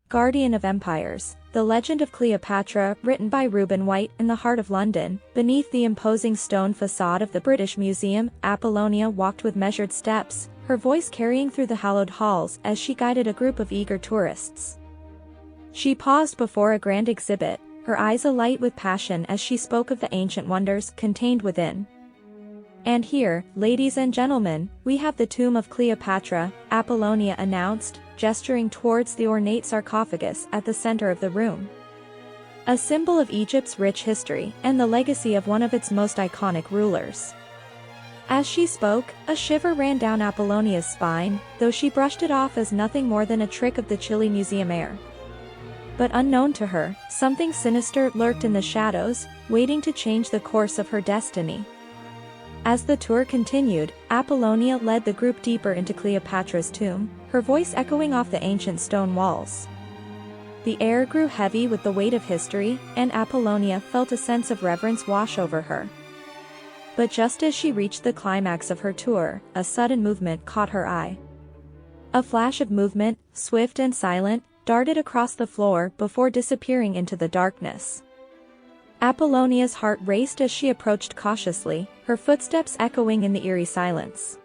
Guardian of Empires, The Legend of Cleopatra, written by Reuben White. In the heart of London, beneath the imposing stone facade of the British Museum, Apollonia walked with measured steps, her voice carrying through the hallowed halls as she guided a group of eager tourists. She paused before a grand exhibit, her eyes alight with passion as she spoke of the ancient wonders contained within. "And here, ladies and gentlemen, we have the tomb of Cleopatra," Apollonia announced, gesturing towards the ornate sarcophagus at the center of the room. A symbol of Egypt's rich history and the legacy of one of its most iconic rulers. As she spoke, a shiver ran down Apollonia's spine, though she brushed it off as nothing more than a trick of the chilly museum air. But unknown to her, something sinister lurked in the shadows, waiting to change the course of her destiny. As the tour continued, Apollonia led the group deeper into Cleopatra's tomb, her voice echoing off the ancient stone walls. The air grew heavy with the weight of history, and Apollonia felt a sense of reverence wash over her. But just as she reached the climax of her tour, a sudden movement caught her eye. A flash of movement, swift and silent, darted across the floor before disappearing into the darkness. Apollonia's heart raced as she approached cautiously, her footsteps echoing in the eerie silence.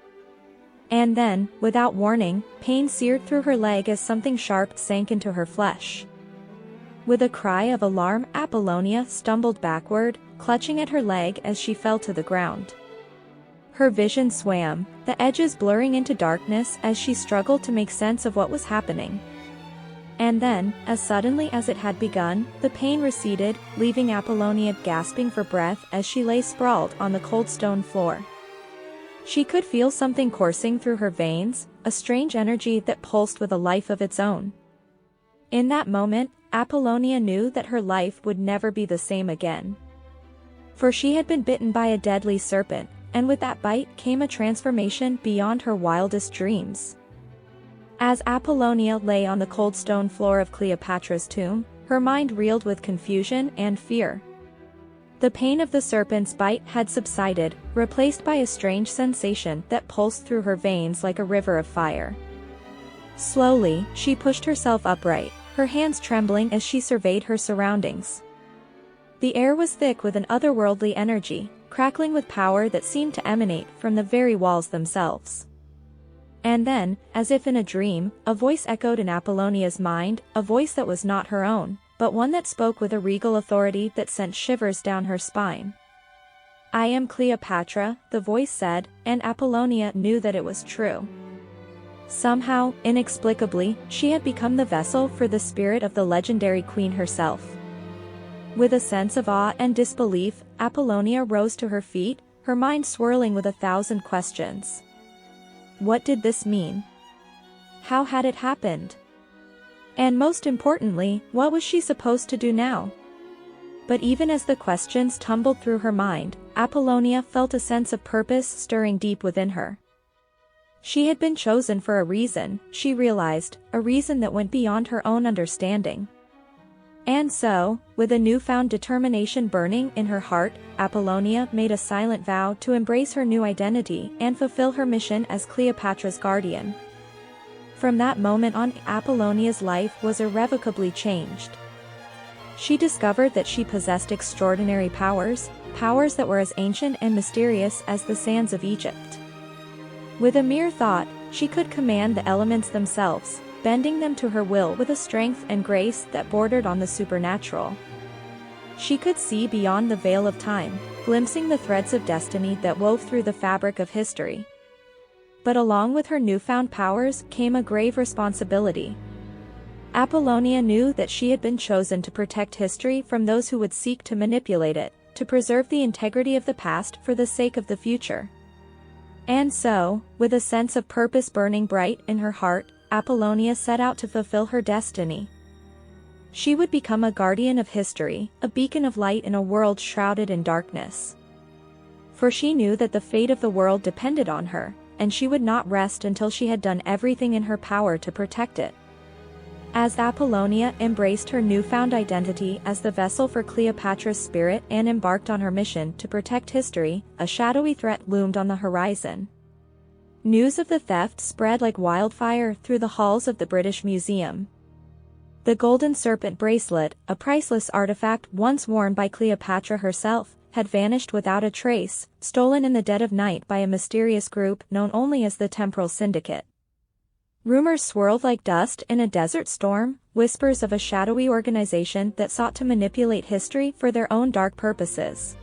And then, without warning, pain seared through her leg as something sharp sank into her flesh. With a cry of alarm, Apollonia stumbled backward, clutching at her leg as she fell to the ground. Her vision swam, the edges blurring into darkness as she struggled to make sense of what was happening. And then, as suddenly as it had begun, the pain receded, leaving Apollonia gasping for breath as she lay sprawled on the cold stone floor. She could feel something coursing through her veins, a strange energy that pulsed with a life of its own. In that moment, Apollonia knew that her life would never be the same again. For she had been bitten by a deadly serpent, and with that bite came a transformation beyond her wildest dreams. As Apollonia lay on the cold stone floor of Cleopatra's tomb, her mind reeled with confusion and fear. The pain of the serpent's bite had subsided, replaced by a strange sensation that pulsed through her veins like a river of fire. Slowly, she pushed herself upright, her hands trembling as she surveyed her surroundings. The air was thick with an otherworldly energy, crackling with power that seemed to emanate from the very walls themselves. And then, as if in a dream, a voice echoed in Apollonia's mind, a voice that was not her own, but one that spoke with a regal authority that sent shivers down her spine. "I am Cleopatra," the voice said, and Apollonia knew that it was true. Somehow, inexplicably, she had become the vessel for the spirit of the legendary queen herself. With a sense of awe and disbelief, Apollonia rose to her feet, her mind swirling with 1,000 questions. What did this mean? How had it happened? And most importantly, what was she supposed to do now? But even as the questions tumbled through her mind, Apollonia felt a sense of purpose stirring deep within her. She had been chosen for a reason, she realized, a reason that went beyond her own understanding. And so, with a newfound determination burning in her heart, Apollonia made a silent vow to embrace her new identity and fulfill her mission as Cleopatra's guardian. From that moment on, Apollonia's life was irrevocably changed. She discovered that she possessed extraordinary powers, powers that were as ancient and mysterious as the sands of Egypt. With a mere thought, she could command the elements themselves, bending them to her will with a strength and grace that bordered on the supernatural. She could see beyond the veil of time, glimpsing the threads of destiny that wove through the fabric of history. But along with her newfound powers came a grave responsibility. Apollonia knew that she had been chosen to protect history from those who would seek to manipulate it, to preserve the integrity of the past for the sake of the future. And so, with a sense of purpose burning bright in her heart, Apollonia set out to fulfill her destiny. She would become a guardian of history, a beacon of light in a world shrouded in darkness. For she knew that the fate of the world depended on her, and she would not rest until she had done everything in her power to protect it. As Apollonia embraced her newfound identity as the vessel for Cleopatra's spirit and embarked on her mission to protect history, a shadowy threat loomed on the horizon. News of the theft spread like wildfire through the halls of the British Museum. The golden serpent bracelet, a priceless artifact once worn by Cleopatra herself, had vanished without a trace, stolen in the dead of night by a mysterious group known only as the Temporal Syndicate. Rumors swirled like dust in a desert storm, whispers of a shadowy organization that sought to manipulate history for their own dark purposes.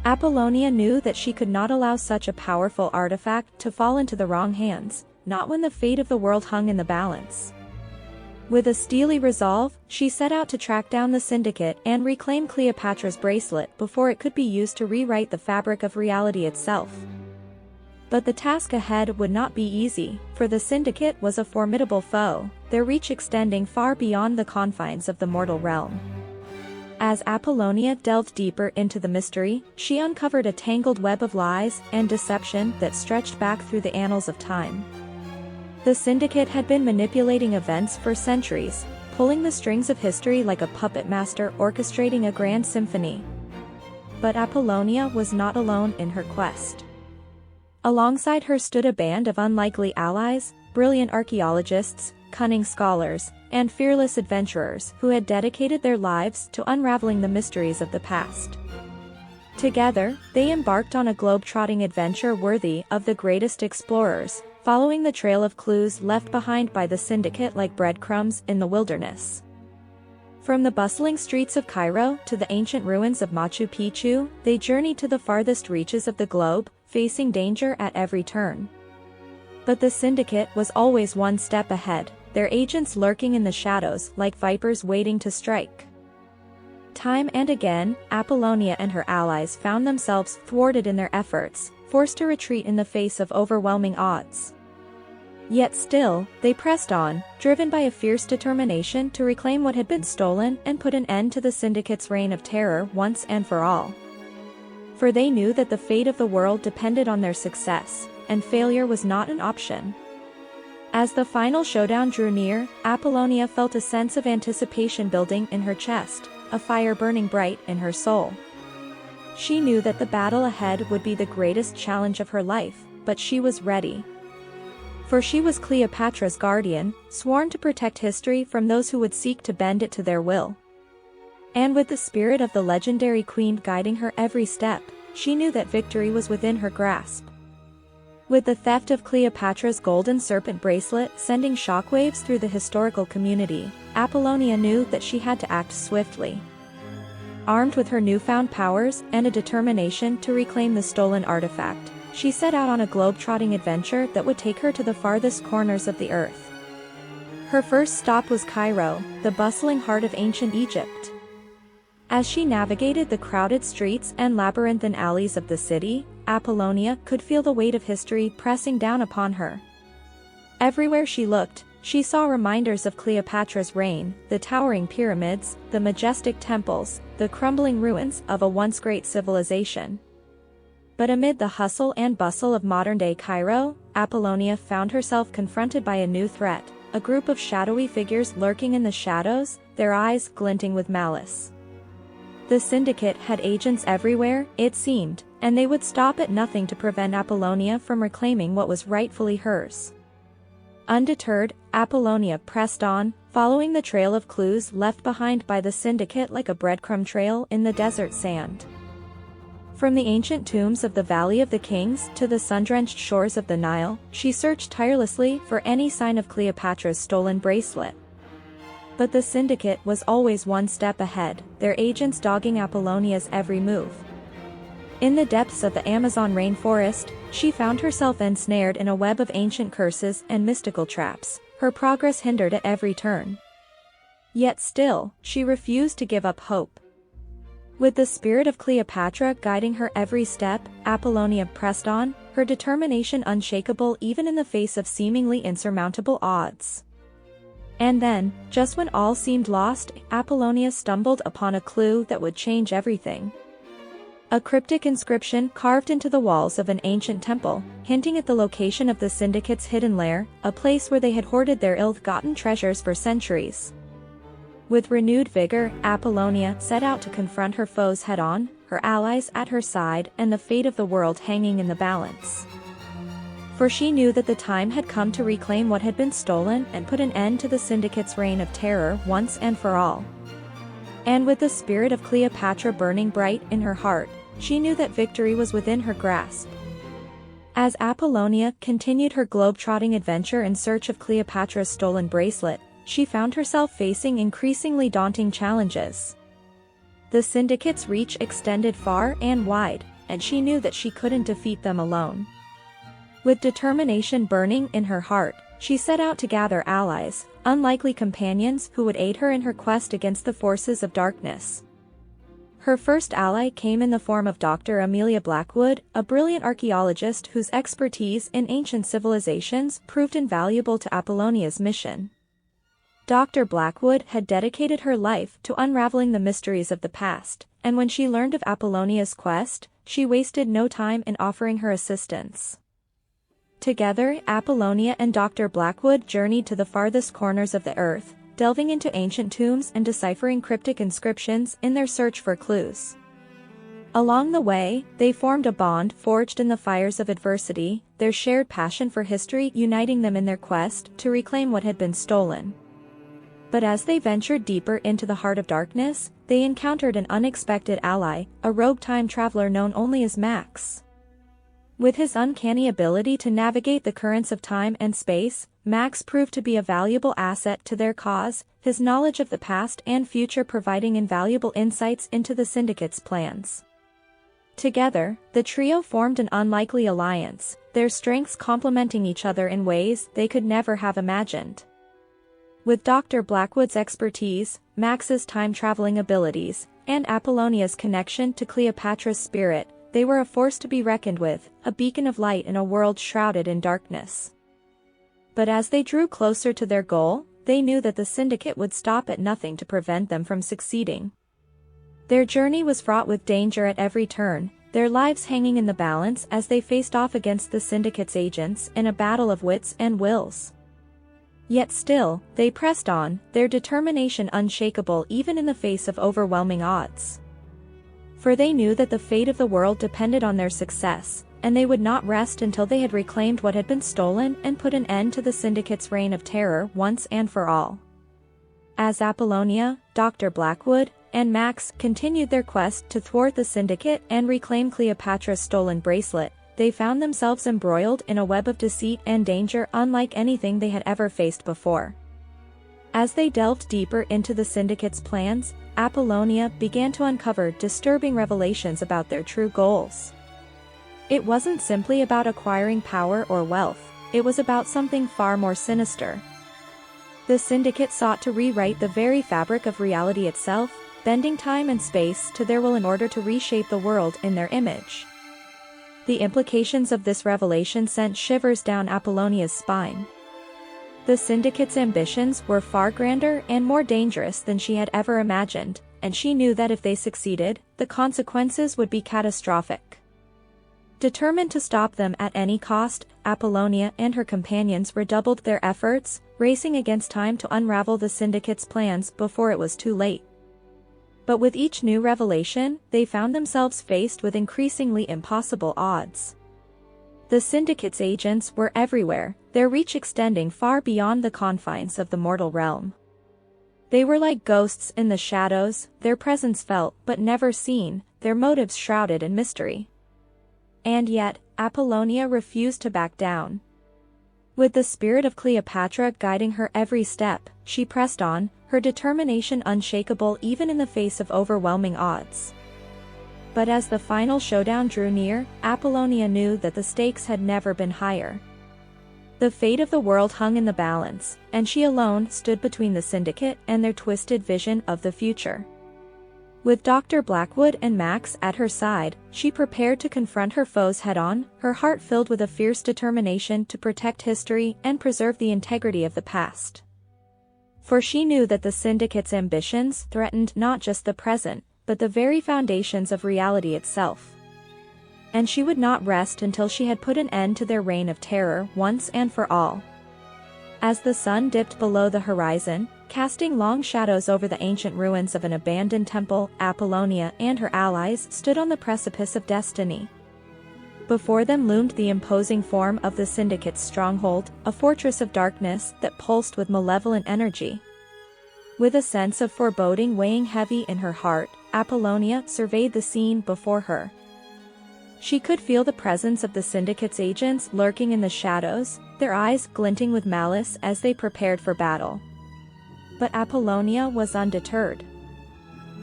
Apollonia knew that she could not allow such a powerful artifact to fall into the wrong hands, not when the fate of the world hung in the balance. With a steely resolve, she set out to track down the Syndicate and reclaim Cleopatra's bracelet before it could be used to rewrite the fabric of reality itself. But the task ahead would not be easy, for the Syndicate was a formidable foe, their reach extending far beyond the confines of the mortal realm. As Apollonia delved deeper into the mystery, she uncovered a tangled web of lies and deception that stretched back through the annals of time. The Syndicate had been manipulating events for centuries, pulling the strings of history like a puppet master orchestrating a grand symphony. But Apollonia was not alone in her quest. Alongside her stood a band of unlikely allies, brilliant archaeologists, cunning scholars, and fearless adventurers who had dedicated their lives to unraveling the mysteries of the past. Together, they embarked on a globe-trotting adventure worthy of the greatest explorers, following the trail of clues left behind by the Syndicate like breadcrumbs in the wilderness. From the bustling streets of Cairo to the ancient ruins of Machu Picchu, they journeyed to the farthest reaches of the globe, facing danger at every turn. But the Syndicate was always one step ahead, their agents lurking in the shadows like vipers waiting to strike. Time and again, Apollonia and her allies found themselves thwarted in their efforts, forced to retreat in the face of overwhelming odds. Yet still, they pressed on, driven by a fierce determination to reclaim what had been stolen and put an end to the Syndicate's reign of terror once and for all. For they knew that the fate of the world depended on their success, and failure was not an option. As the final showdown drew near, Apollonia felt a sense of anticipation building in her chest, a fire burning bright in her soul. She knew that the battle ahead would be the greatest challenge of her life, but she was ready. For she was Cleopatra's guardian, sworn to protect history from those who would seek to bend it to their will. And with the spirit of the legendary queen guiding her every step, she knew that victory was within her grasp. With the theft of Cleopatra's golden serpent bracelet sending shockwaves through the historical community, Apollonia knew that she had to act swiftly. Armed with her newfound powers and a determination to reclaim the stolen artifact, she set out on a globe-trotting adventure that would take her to the farthest corners of the earth. Her first stop was Cairo, the bustling heart of ancient Egypt. As she navigated the crowded streets and labyrinthine alleys of the city, Apollonia could feel the weight of history pressing down upon her. Everywhere she looked, she saw reminders of Cleopatra's reign, the towering pyramids, the majestic temples, the crumbling ruins of a once great civilization. But amid the hustle and bustle of modern-day Cairo, Apollonia found herself confronted by a new threat, a group of shadowy figures lurking in the shadows, their eyes glinting with malice. The Syndicate had agents everywhere, it seemed, and they would stop at nothing to prevent Apollonia from reclaiming what was rightfully hers. Undeterred, Apollonia pressed on, following the trail of clues left behind by the Syndicate like a breadcrumb trail in the desert sand. From the ancient tombs of the Valley of the Kings to the sun-drenched shores of the Nile, she searched tirelessly for any sign of Cleopatra's stolen bracelet. But the Syndicate was always one step ahead, their agents dogging Apollonia's every move. In the depths of the Amazon rainforest, she found herself ensnared in a web of ancient curses and mystical traps, her progress hindered at every turn. Yet still, she refused to give up hope. With the spirit of Cleopatra guiding her every step, Apollonia pressed on, her determination unshakable even in the face of seemingly insurmountable odds. And then, just when all seemed lost, Apollonia stumbled upon a clue that would change everything. A cryptic inscription carved into the walls of an ancient temple, hinting at the location of the Syndicate's hidden lair, a place where they had hoarded their ill-gotten treasures for centuries. With renewed vigor, Apollonia set out to confront her foes head-on, her allies at her side and the fate of the world hanging in the balance. for she knew that the time had come to reclaim what had been stolen and put an end to the Syndicate's reign of terror once and for all. And with the spirit of Cleopatra burning bright in her heart, she knew that victory was within her grasp. As Apollonia continued her globe-trotting adventure in search of Cleopatra's stolen bracelet, she found herself facing increasingly daunting challenges. The Syndicate's reach extended far and wide, and she knew that she couldn't defeat them alone. With determination burning in her heart, she set out to gather allies, unlikely companions who would aid her in her quest against the forces of darkness. Her first ally came in the form of Dr. Amelia Blackwood, a brilliant archaeologist whose expertise in ancient civilizations proved invaluable to Apollonia's mission. Dr. Blackwood had dedicated her life to unraveling the mysteries of the past, and when she learned of Apollonia's quest, she wasted no time in offering her assistance. Together, Apollonia and Dr. Blackwood journeyed to the farthest corners of the earth, delving into ancient tombs and deciphering cryptic inscriptions in their search for clues. Along the way, they formed a bond forged in the fires of adversity, their shared passion for history uniting them in their quest to reclaim what had been stolen. But as they ventured deeper into the heart of darkness, they encountered an unexpected ally, a rogue time traveler known only as Max. With his uncanny ability to navigate the currents of time and space, Max proved to be a valuable asset to their cause, his knowledge of the past and future providing invaluable insights into the Syndicate's plans. Together, the trio formed an unlikely alliance, their strengths complementing each other in ways they could never have imagined. With Dr. Blackwood's expertise, Max's time-traveling abilities, and Apollonia's connection to Cleopatra's spirit, they were a force to be reckoned with, a beacon of light in a world shrouded in darkness. But as they drew closer to their goal, they knew that the Syndicate would stop at nothing to prevent them from succeeding. Their journey was fraught with danger at every turn, their lives hanging in the balance as they faced off against the Syndicate's agents in a battle of wits and wills. Yet still, they pressed on, their determination unshakable even in the face of overwhelming odds. For they knew that the fate of the world depended on their success, and they would not rest until they had reclaimed what had been stolen and put an end to the Syndicate's reign of terror once and for all. As Apollonia, Dr. Blackwood, and Max continued their quest to thwart the Syndicate and reclaim Cleopatra's stolen bracelet, they found themselves embroiled in a web of deceit and danger unlike anything they had ever faced before. As they delved deeper into the Syndicate's plans, Apollonia began to uncover disturbing revelations about their true goals. It wasn't simply about acquiring power or wealth, it was about something far more sinister. The Syndicate sought to rewrite the very fabric of reality itself, bending time and space to their will in order to reshape the world in their image. The implications of this revelation sent shivers down Apollonia's spine. The Syndicate's ambitions were far grander and more dangerous than she had ever imagined, and she knew that if they succeeded, the consequences would be catastrophic. Determined to stop them at any cost, Apollonia and her companions redoubled their efforts, racing against time to unravel the Syndicate's plans before it was too late. But with each new revelation, they found themselves faced with increasingly impossible odds. The Syndicate's agents were everywhere, their reach extending far beyond the confines of the mortal realm. They were like ghosts in the shadows, their presence felt but never seen, their motives shrouded in mystery. And yet, Apollonia refused to back down. With the spirit of Cleopatra guiding her every step, she pressed on, her determination unshakable even in the face of overwhelming odds. But as the final showdown drew near, Apollonia knew that the stakes had never been higher. The fate of the world hung in the balance, and she alone stood between the Syndicate and their twisted vision of the future. With Dr. Blackwood and Max at her side, she prepared to confront her foes head-on, her heart filled with a fierce determination to protect history and preserve the integrity of the past. For she knew that the Syndicate's ambitions threatened not just the present, but the very foundations of reality itself. And she would not rest until she had put an end to their reign of terror once and for all. As the sun dipped below the horizon, casting long shadows over the ancient ruins of an abandoned temple, Apollonia and her allies stood on the precipice of destiny. Before them loomed the imposing form of the Syndicate's stronghold, a fortress of darkness that pulsed with malevolent energy. With a sense of foreboding weighing heavy in her heart, Apollonia surveyed the scene before her. She could feel the presence of the Syndicate's agents lurking in the shadows, their eyes glinting with malice as they prepared for battle. But Apollonia was undeterred.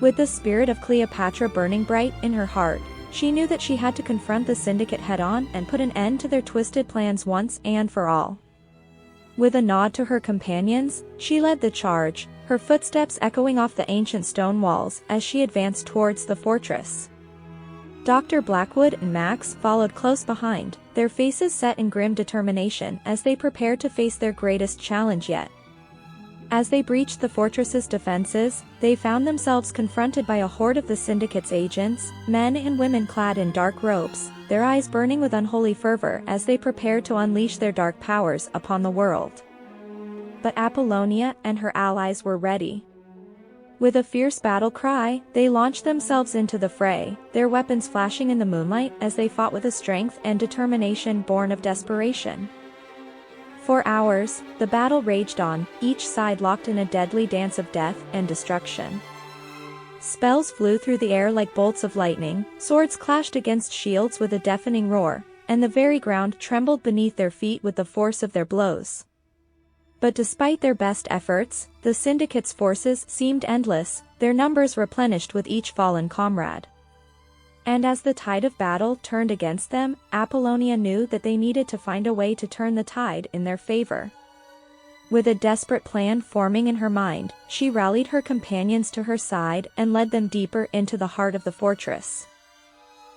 With the spirit of Cleopatra burning bright in her heart, she knew that she had to confront the Syndicate head-on and put an end to their twisted plans once and for all. With a nod to her companions, she led the charge, her footsteps echoing off the ancient stone walls as she advanced towards the fortress. Dr. Blackwood and Max followed close behind, their faces set in grim determination as they prepared to face their greatest challenge yet. As they breached the fortress's defenses, they found themselves confronted by a horde of the Syndicate's agents, men and women clad in dark robes, their eyes burning with unholy fervor as they prepared to unleash their dark powers upon the world. But Apollonia and her allies were ready. With a fierce battle cry, they launched themselves into the fray, their weapons flashing in the moonlight as they fought with a strength and determination born of desperation. For hours, the battle raged on, each side locked in a deadly dance of death and destruction. Spells flew through the air like bolts of lightning, swords clashed against shields with a deafening roar, and the very ground trembled beneath their feet with the force of their blows. But despite their best efforts, the Syndicate's forces seemed endless, their numbers replenished with each fallen comrade. And as the tide of battle turned against them, Apollonia knew that they needed to find a way to turn the tide in their favor. With a desperate plan forming in her mind, she rallied her companions to her side and led them deeper into the heart of the fortress.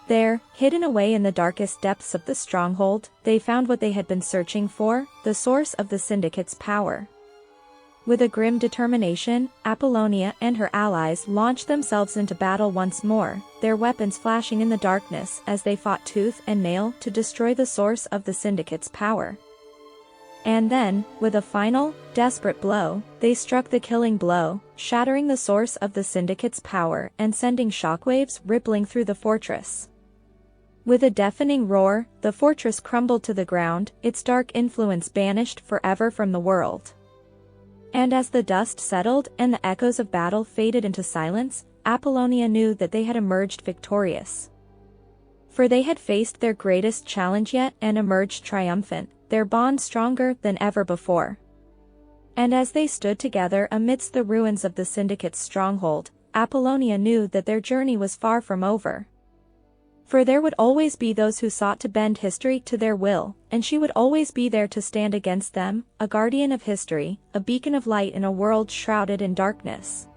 There, hidden away in the darkest depths of the stronghold, they found what they had been searching for, the source of the Syndicate's power. With a grim determination, Apollonia and her allies launched themselves into battle once more, their weapons flashing in the darkness as they fought tooth and nail to destroy the source of the Syndicate's power. And then, with a final, desperate blow, they struck the killing blow, shattering the source of the Syndicate's power and sending shockwaves rippling through the fortress. With a deafening roar, the fortress crumbled to the ground, its dark influence banished forever from the world. And as the dust settled and the echoes of battle faded into silence, Apollonia knew that they had emerged victorious. For they had faced their greatest challenge yet and emerged triumphant, their bond stronger than ever before. And as they stood together amidst the ruins of the Syndicate's stronghold, Apollonia knew that their journey was far from over. For there would always be those who sought to bend history to their will, and she would always be there to stand against them, a guardian of history, a beacon of light in a world shrouded in darkness.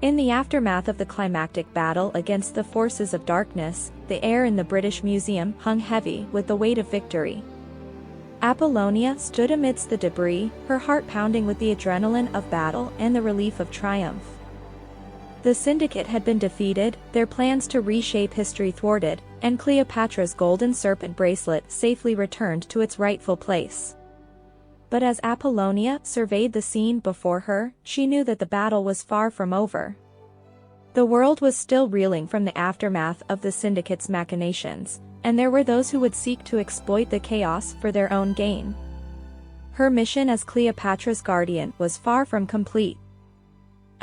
In the aftermath of the climactic battle against the forces of darkness, the air in the British Museum hung heavy with the weight of victory. Apollonia stood amidst the debris, her heart pounding with the adrenaline of battle and the relief of triumph. The Syndicate had been defeated, their plans to reshape history thwarted, and Cleopatra's golden serpent bracelet safely returned to its rightful place. But as Apollonia surveyed the scene before her, she knew that the battle was far from over. The world was still reeling from the aftermath of the Syndicate's machinations, and there were those who would seek to exploit the chaos for their own gain. Her mission as Cleopatra's guardian was far from complete.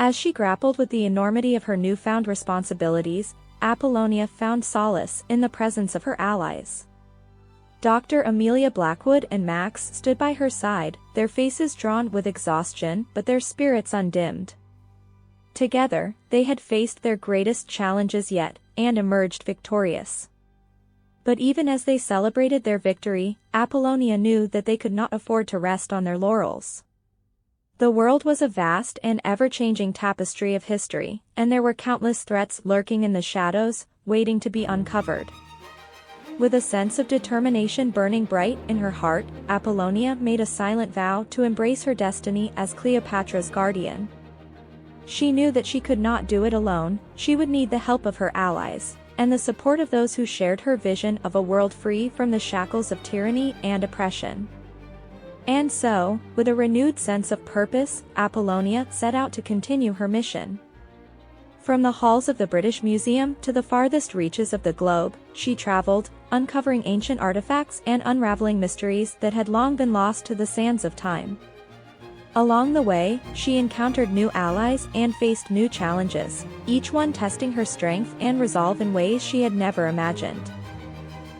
As she grappled with the enormity of her newfound responsibilities, Apollonia found solace in the presence of her allies. Dr. Amelia Blackwood and Max stood by her side, their faces drawn with exhaustion but their spirits undimmed. Together, they had faced their greatest challenges yet, and emerged victorious. But even as they celebrated their victory, Apollonia knew that they could not afford to rest on their laurels. The world was a vast and ever-changing tapestry of history, and there were countless threats lurking in the shadows, waiting to be uncovered. With a sense of determination burning bright in her heart, Apollonia made a silent vow to embrace her destiny as Cleopatra's guardian. She knew that she could not do it alone, she would need the help of her allies, and the support of those who shared her vision of a world free from the shackles of tyranny and oppression. And so, with a renewed sense of purpose, Apollonia set out to continue her mission. From the halls of the British Museum to the farthest reaches of the globe, she traveled, uncovering ancient artifacts and unraveling mysteries that had long been lost to the sands of time. Along the way, she encountered new allies and faced new challenges, each one testing her strength and resolve in ways she had never imagined.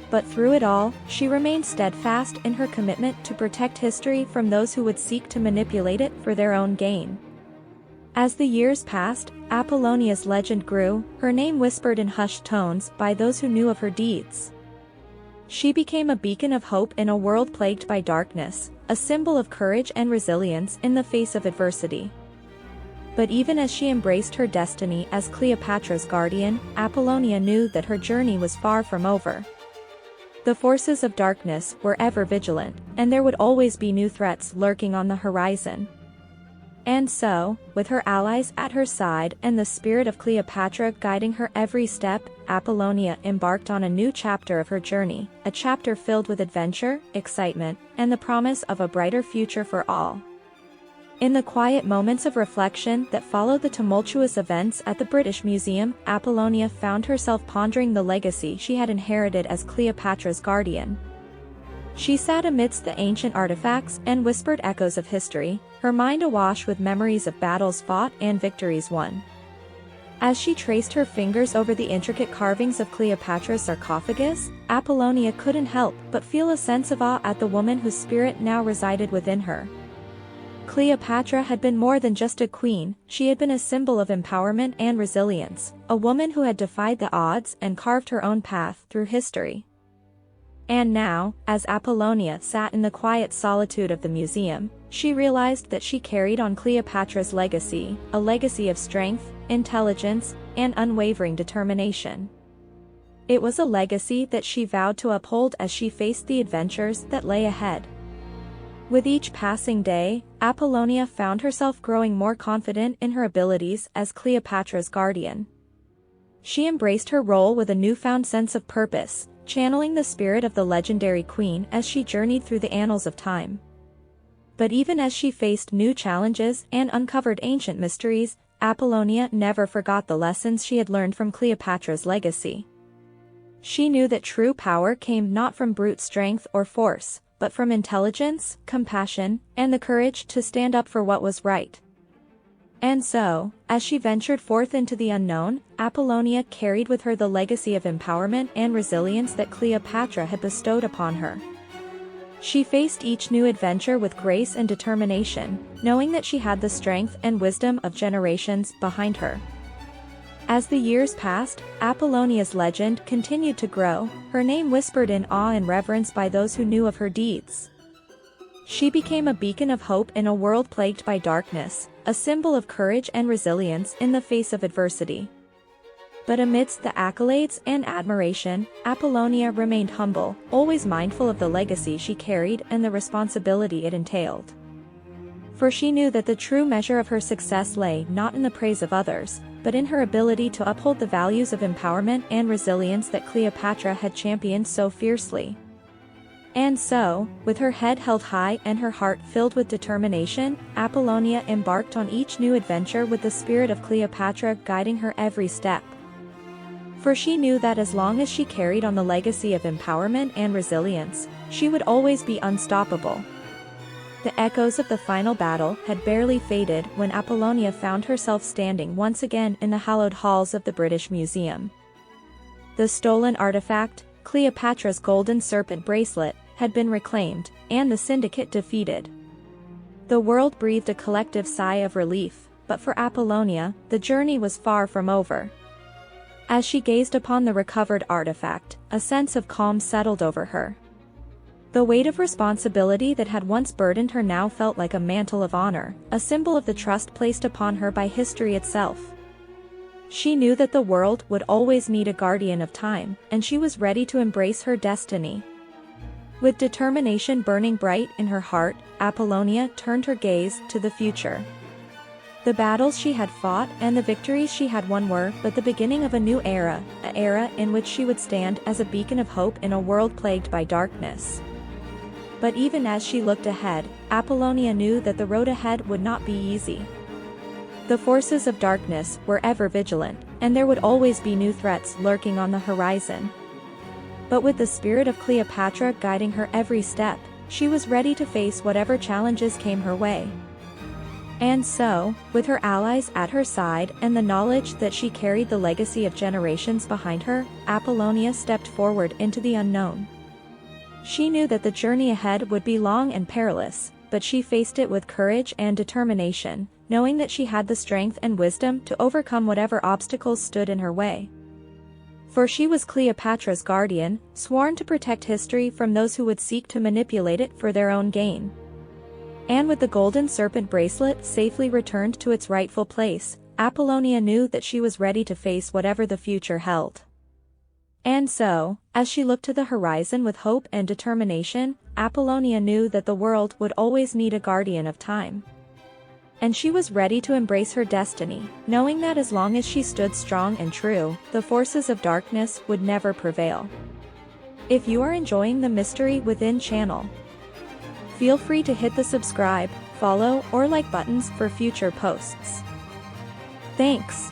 But through it all, she remained steadfast in her commitment to protect history from those who would seek to manipulate it for their own gain. As the years passed, Apollonia's legend grew, her name whispered in hushed tones by those who knew of her deeds. She became a beacon of hope in a world plagued by darkness, a symbol of courage and resilience in the face of adversity. But even as she embraced her destiny as Cleopatra's guardian, Apollonia knew that her journey was far from over. The forces of darkness were ever vigilant, and there would always be new threats lurking on the horizon. And so, with her allies at her side and the spirit of Cleopatra guiding her every step, Apollonia embarked on a new chapter of her journey, a chapter filled with adventure, excitement, and the promise of a brighter future for all. In the quiet moments of reflection that followed the tumultuous events at the British Museum, Apollonia found herself pondering the legacy she had inherited as Cleopatra's guardian. She sat amidst the ancient artifacts and whispered echoes of history, her mind awash with memories of battles fought and victories won. As she traced her fingers over the intricate carvings of Cleopatra's sarcophagus, Apollonia couldn't help but feel a sense of awe at the woman whose spirit now resided within her. Cleopatra had been more than just a queen, she had been a symbol of empowerment and resilience, a woman who had defied the odds and carved her own path through history. And now, as Apollonia sat in the quiet solitude of the museum, she realized that she carried on Cleopatra's legacy, a legacy of strength, intelligence, and unwavering determination. It was a legacy that she vowed to uphold as she faced the adventures that lay ahead. With each passing day, Apollonia found herself growing more confident in her abilities as Cleopatra's guardian. She embraced her role with a newfound sense of purpose, channeling the spirit of the legendary queen as she journeyed through the annals of time. But even as she faced new challenges and uncovered ancient mysteries, Apollonia never forgot the lessons she had learned from Cleopatra's legacy. She knew that true power came not from brute strength or force, but from intelligence, compassion, and the courage to stand up for what was right. And so, as she ventured forth into the unknown, Apollonia carried with her the legacy of empowerment and resilience that Cleopatra had bestowed upon her. She faced each new adventure with grace and determination, knowing that she had the strength and wisdom of generations behind her. As the years passed, Apollonia's legend continued to grow, her name whispered in awe and reverence by those who knew of her deeds. She became a beacon of hope in a world plagued by darkness, a symbol of courage and resilience in the face of adversity. But amidst the accolades and admiration, Apollonia remained humble, always mindful of the legacy she carried and the responsibility it entailed. For she knew that the true measure of her success lay not in the praise of others, but in her ability to uphold the values of empowerment and resilience that Cleopatra had championed so fiercely. And so, with her head held high and her heart filled with determination, Apollonia embarked on each new adventure with the spirit of Cleopatra guiding her every step. For she knew that as long as she carried on the legacy of empowerment and resilience, she would always be unstoppable. The echoes of the final battle had barely faded when Apollonia found herself standing once again in the hallowed halls of the British Museum. The stolen artifact, Cleopatra's golden serpent bracelet, had been reclaimed, and the Syndicate defeated. The world breathed a collective sigh of relief, but for Apollonia, the journey was far from over. As she gazed upon the recovered artifact, a sense of calm settled over her. The weight of responsibility that had once burdened her now felt like a mantle of honor, a symbol of the trust placed upon her by history itself. She knew that the world would always need a guardian of time, and she was ready to embrace her destiny. With determination burning bright in her heart, Apollonia turned her gaze to the future. The battles she had fought and the victories she had won were but the beginning of a new era, an era in which she would stand as a beacon of hope in a world plagued by darkness. But even as she looked ahead, Apollonia knew that the road ahead would not be easy. The forces of darkness were ever vigilant, and there would always be new threats lurking on the horizon. But with the spirit of Cleopatra guiding her every step, she was ready to face whatever challenges came her way. And so, with her allies at her side and the knowledge that she carried the legacy of generations behind her, Apollonia stepped forward into the unknown. She knew that the journey ahead would be long and perilous, but she faced it with courage and determination, knowing that she had the strength and wisdom to overcome whatever obstacles stood in her way. For she was Cleopatra's guardian, sworn to protect history from those who would seek to manipulate it for their own gain. And with the golden serpent bracelet safely returned to its rightful place, Apollonia knew that she was ready to face whatever the future held. And so, as she looked to the horizon with hope and determination, Apollonia knew that the world would always need a guardian of time. And she was ready to embrace her destiny, knowing that as long as she stood strong and true, the forces of darkness would never prevail. If you are enjoying the Mystery Within channel, feel free to hit the subscribe, follow, or like buttons for future posts. Thanks.